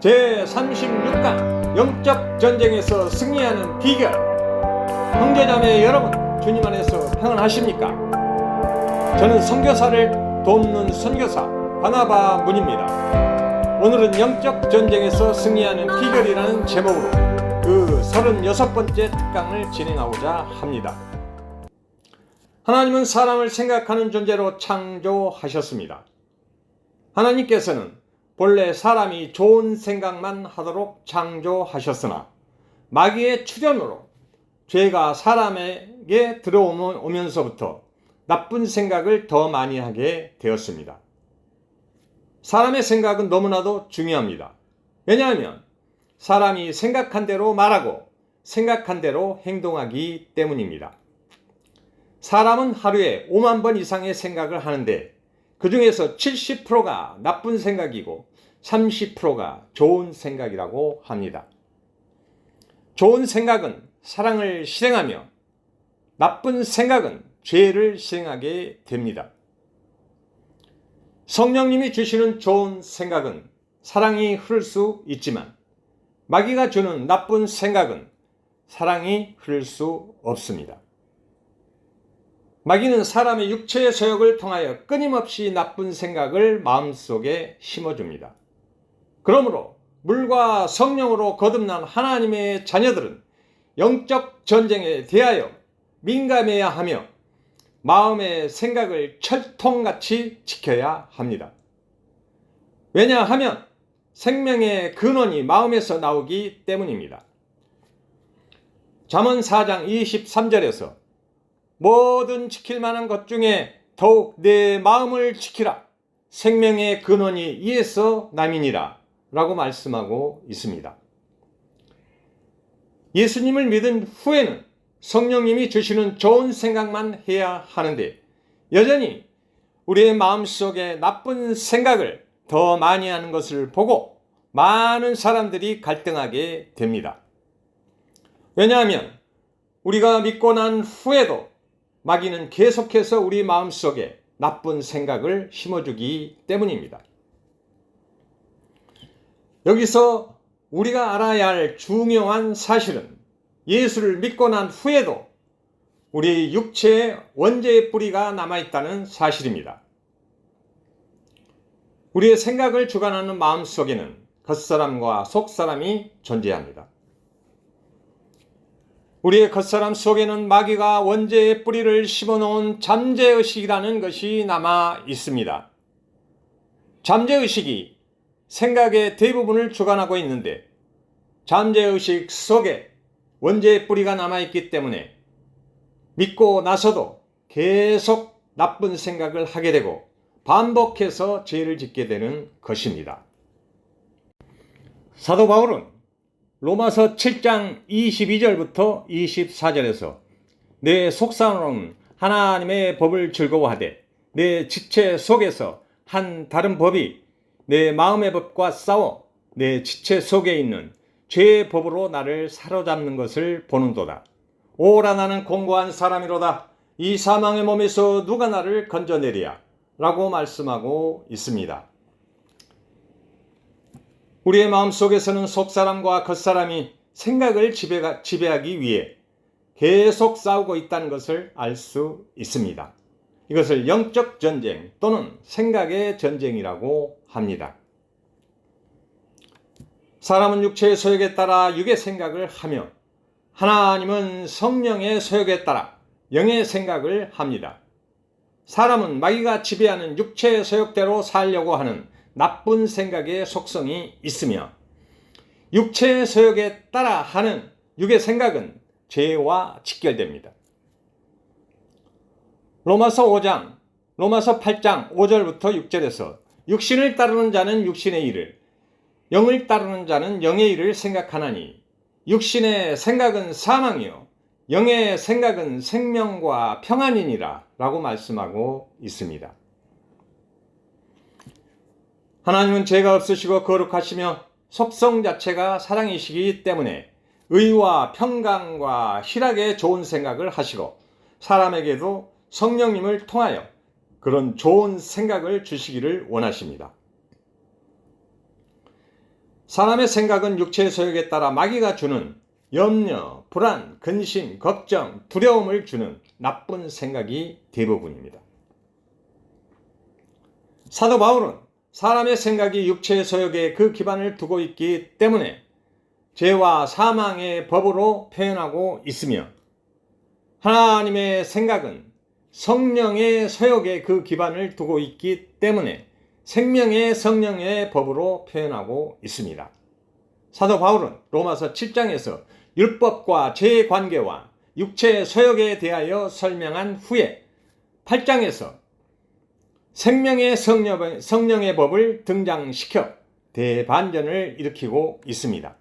제36강 영적 전쟁에서 승리하는 비결. 형제자매 여러분, 주님 안에서 평안하십니까? 저는 선교사를 돕는 선교사 바나바 문입니다. 오늘은 영적 전쟁에서 승리하는 비결이라는 제목으로 그 36번째 특강을 진행하고자 합니다. 하나님은 사람을 생각하는 존재로 창조하셨습니다. 하나님께서는 본래 사람이 좋은 생각만 하도록 창조하셨으나 마귀의 출현으로 죄가 사람에게 들어오면서부터 나쁜 생각을 더 많이 하게 되었습니다. 사람의 생각은 너무나도 중요합니다. 왜냐하면 사람이 생각한 대로 말하고 생각한 대로 행동하기 때문입니다. 사람은 하루에 5만 번 이상의 생각을 하는데 그 중에서 70%가 나쁜 생각이고 30%가 좋은 생각이라고 합니다. 좋은 생각은 사랑을 실행하며 나쁜 생각은 죄를 실행하게 됩니다. 성령님이 주시는 좋은 생각은 사랑이 흐를 수 있지만 마귀가 주는 나쁜 생각은 사랑이 흐를 수 없습니다. 마귀는 사람의 육체의 소욕을 통하여 끊임없이 나쁜 생각을 마음속에 심어줍니다. 그러므로 물과 성령으로 거듭난 하나님의 자녀들은 영적 전쟁에 대하여 민감해야 하며 마음의 생각을 철통같이 지켜야 합니다. 왜냐하면 생명의 근원이 마음에서 나오기 때문입니다. 잠언 4장 23절에서 모든 지킬 만한 것 중에 더욱 내 마음을 지키라. 생명의 근원이 이에서 남이니라. 라고 말씀하고 있습니다. 예수님을 믿은 후에는 성령님이 주시는 좋은 생각만 해야 하는데 여전히 우리의 마음속에 나쁜 생각을 더 많이 하는 것을 보고 많은 사람들이 갈등하게 됩니다. 왜냐하면 우리가 믿고 난 후에도 마귀는 계속해서 우리 마음속에 나쁜 생각을 심어주기 때문입니다. 여기서 우리가 알아야 할 중요한 사실은 예수를 믿고 난 후에도 우리 육체에 원죄의 뿌리가 남아있다는 사실입니다. 우리의 생각을 주관하는 마음속에는 겉사람과 속사람이 존재합니다. 우리의 겉사람 속에는 마귀가 원죄의 뿌리를 심어놓은 잠재의식이라는 것이 남아 있습니다. 잠재의식이 생각의 대부분을 주관하고 있는데 잠재의식 속에 원죄의 뿌리가 남아있기 때문에 믿고 나서도 계속 나쁜 생각을 하게 되고 반복해서 죄를 짓게 되는 것입니다. 사도 바울은 로마서 7장 22절부터 24절에서 내 속사람은 하나님의 법을 즐거워하되 내 지체 속에서 한 다른 법이 내 마음의 법과 싸워 내 지체 속에 있는 죄의 법으로 나를 사로잡는 것을 보는도다. 오라 나는 공고한 사람이로다. 이 사망의 몸에서 누가 나를 건져내리야? 라고 말씀하고 있습니다. 우리의 마음속에서는 속사람과 겉사람이 생각을 지배하기 위해 계속 싸우고 있다는 것을 알 수 있습니다. 이것을 영적 전쟁 또는 생각의 전쟁이라고 합니다. 사람은 육체의 소욕에 따라 육의 생각을 하며 하나님은 성령의 소욕에 따라 영의 생각을 합니다. 사람은 마귀가 지배하는 육체의 소욕대로 살려고 하는 나쁜 생각의 속성이 있으며 육체의 소욕에 따라 하는 육의 생각은 죄와 직결됩니다. 로마서 8장 5절부터 6절에서 육신을 따르는 자는 육신의 일을, 영을 따르는 자는 영의 일을 생각하나니 육신의 생각은 사망이요 영의 생각은 생명과 평안이니라 라고 말씀하고 있습니다. 하나님은 죄가 없으시고 거룩하시며 속성 자체가 사랑이시기 때문에 의와 평강과 희락의 좋은 생각을 하시고 사람에게도 성령님을 통하여 그런 좋은 생각을 주시기를 원하십니다. 사람의 생각은 육체의 소욕에 따라 마귀가 주는 염려, 불안, 근심, 걱정, 두려움을 주는 나쁜 생각이 대부분입니다. 사도 바울은 사람의 생각이 육체의 소욕에 그 기반을 두고 있기 때문에 죄와 사망의 법으로 표현하고 있으며, 하나님의 생각은 성령의 소욕에 그 기반을 두고 있기 때문에 생명의 성령의 법으로 표현하고 있습니다. 사도 바울은 로마서 7장에서 율법과 죄의 관계와 육체의 소욕에 대하여 설명한 후에 8장에서 생명의 성령의 법을 등장시켜 대반전을 일으키고 있습니다.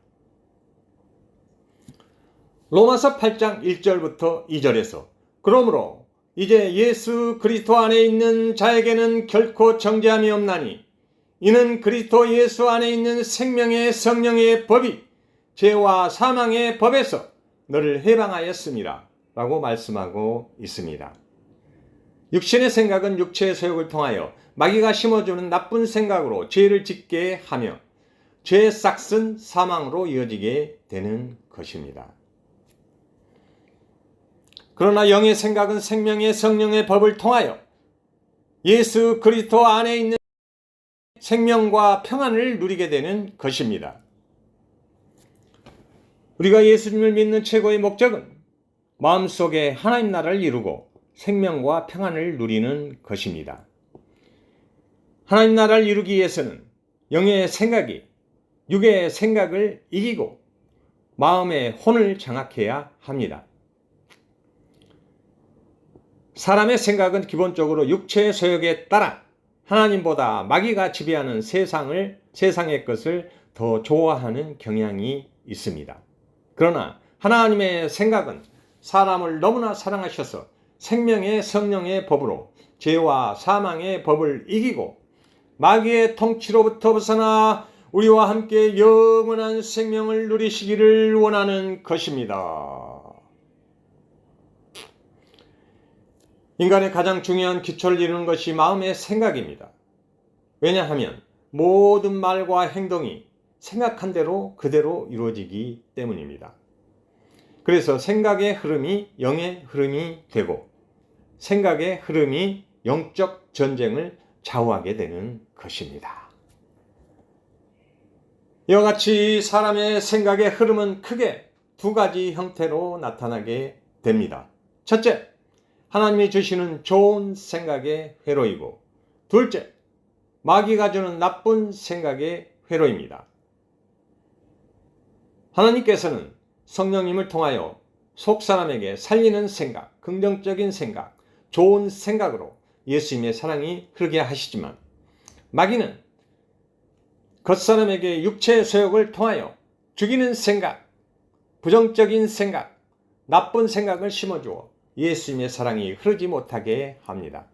로마서 8장 1절부터 2절에서 그러므로 이제 예수 그리스도 안에 있는 자에게는 결코 정죄함이 없나니 이는 그리스도 예수 안에 있는 생명의 성령의 법이 죄와 사망의 법에서 너를 해방하였습니다 라고 말씀하고 있습니다. 육신의 생각은 육체의 소욕을 통하여 마귀가 심어주는 나쁜 생각으로 죄를 짓게 하며 죄의 싹은 사망으로 이어지게 되는 것입니다. 그러나 영의 생각은 생명의 성령의 법을 통하여 예수 그리스도 안에 있는 생명과 평안을 누리게 되는 것입니다. 우리가 예수님을 믿는 최고의 목적은 마음속에 하나님 나라를 이루고 생명과 평안을 누리는 것입니다. 하나님 나라를 이루기 위해서는 영의 생각이 육의 생각을 이기고 마음의 혼을 장악해야 합니다. 사람의 생각은 기본적으로 육체의 소욕에 따라 하나님보다 마귀가 지배하는 세상의 것을 더 좋아하는 경향이 있습니다. 그러나 하나님의 생각은 사람을 너무나 사랑하셔서 생명의 성령의 법으로 죄와 사망의 법을 이기고 마귀의 통치로부터 벗어나 우리와 함께 영원한 생명을 누리시기를 원하는 것입니다. 인간의 가장 중요한 기초를 이루는 것이 마음의 생각입니다. 왜냐하면 모든 말과 행동이 생각한 대로 그대로 이루어지기 때문입니다. 그래서 생각의 흐름이 영의 흐름이 되고 생각의 흐름이 영적 전쟁을 좌우하게 되는 것입니다. 이와 같이 사람의 생각의 흐름은 크게 두 가지 형태로 나타나게 됩니다. 첫째, 하나님이 주시는 좋은 생각의 회로이고, 둘째, 마귀가 주는 나쁜 생각의 회로입니다. 하나님께서는 성령님을 통하여 속사람에게 살리는 생각, 긍정적인 생각, 좋은 생각으로 예수님의 사랑이 흐르게 하시지만 마귀는 겉사람에게 육체의 소욕을 통하여 죽이는 생각, 부정적인 생각, 나쁜 생각을 심어주어 예수님의 사랑이 흐르지 못하게 합니다.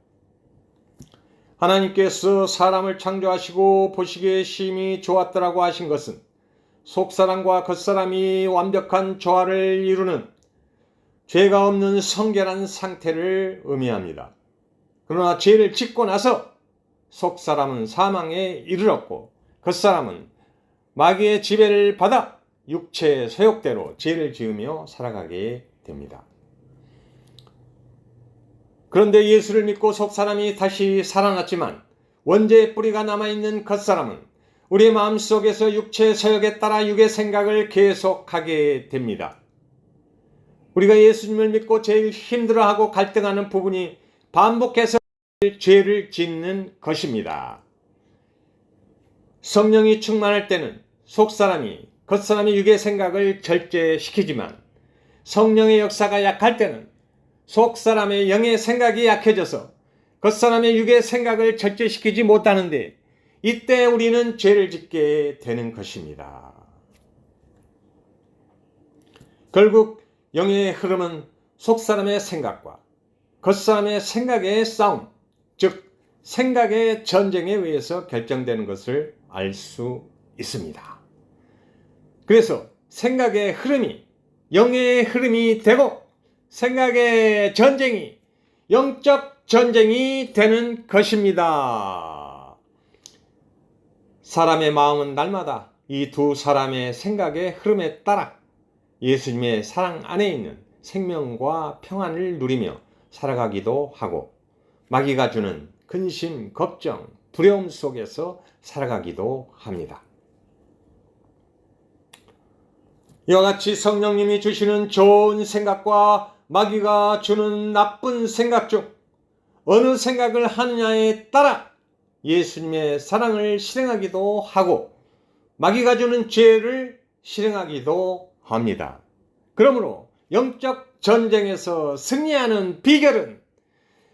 하나님께서 사람을 창조하시고 보시기에 심히 좋았더라고 하신 것은 속사람과 겉사람이 완벽한 조화를 이루는 죄가 없는 성결한 상태를 의미합니다. 그러나 죄를 짓고 나서 속사람은 사망에 이르렀고 겉사람은 마귀의 지배를 받아 육체의 소욕대로 죄를 지으며 살아가게 됩니다. 그런데 예수를 믿고 속사람이 다시 살아났지만 원죄의 뿌리가 남아있는 겉사람은 우리의 마음속에서 육체의 소욕에 따라 육의 생각을 계속하게 됩니다. 우리가 예수님을 믿고 제일 힘들어하고 갈등하는 부분이 반복해서 죄를 짓는 것입니다. 성령이 충만할 때는 속사람이 겉사람의 육의 생각을 절제시키지만 성령의 역사가 약할 때는 속사람의 영의 생각이 약해져서 겉사람의 육의 생각을 절제시키지 못하는데 이때 우리는 죄를 짓게 되는 것입니다. 결국 영의 흐름은 속사람의 생각과 겉사람의 생각의 싸움, 즉 생각의 전쟁에 의해서 결정되는 것을 알 수 있습니다. 그래서 생각의 흐름이 영의 흐름이 되고 생각의 전쟁이 영적 전쟁이 되는 것입니다. 사람의 마음은 날마다 이 두 사람의 생각의 흐름에 따라 예수님의 사랑 안에 있는 생명과 평안을 누리며 살아가기도 하고, 마귀가 주는 근심, 걱정, 두려움 속에서 살아가기도 합니다. 이와 같이 성령님이 주시는 좋은 생각과 마귀가 주는 나쁜 생각 중 어느 생각을 하느냐에 따라 예수님의 사랑을 실행하기도 하고 마귀가 주는 죄를 실행하기도 합니다. 그러므로 영적 전쟁에서 승리하는 비결은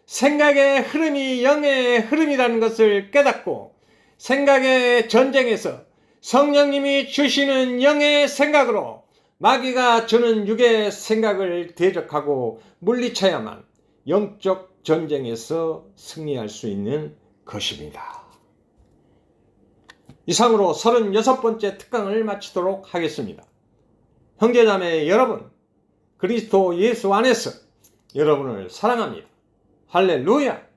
생각의 흐름이 영의 흐름이라는 것을 깨닫고, 생각의 전쟁에서 성령님이 주시는 영의 생각으로 마귀가 주는 육의 생각을 대적하고 물리쳐야만 영적 전쟁에서 승리할 수 있는 것입니다. 이상으로 36번째 특강을 마치도록 하겠습니다. 형제자매 여러분, 그리스도 예수 안에서 여러분을 사랑합니다. 할렐루야!